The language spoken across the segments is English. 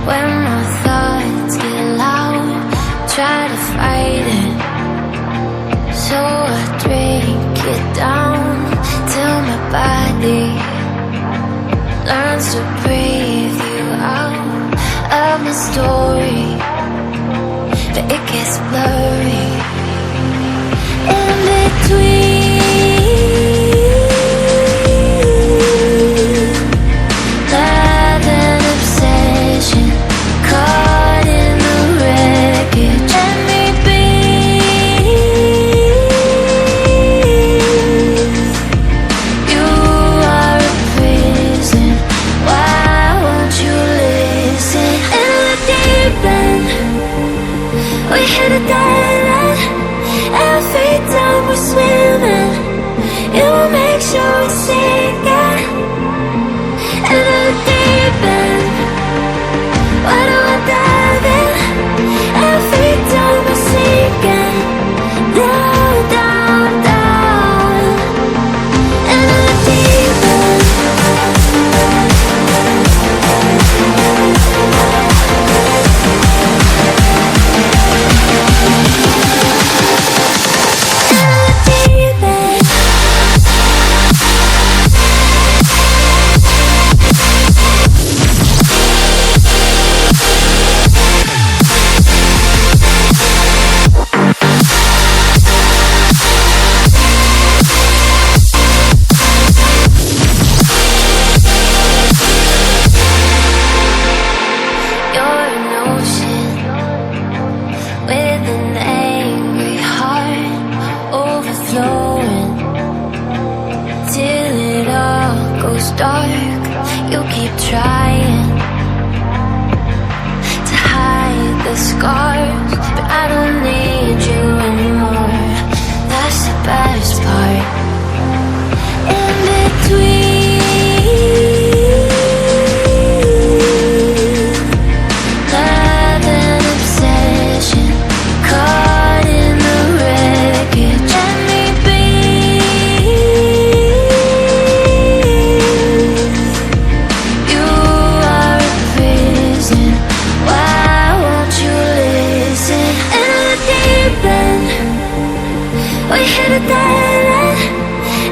When my thoughts get loud, try to fight it. So I drink it down till my body learns to breathe you out of my story, but it gets blurry in between. We hit a dead end. Every time we're swimming, it will make sure we sink it. And in the deep end, why do I dive in? Every time we're sinking down, down, down. And in the deep end. Dark, you keep trying to hide the scars, but I don't need you anymore. That's the best part. In between love and obsession, caught in the wreckage. Let me be. We hit a dead end.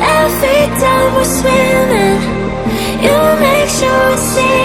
Every time we're swimming, you make sure we see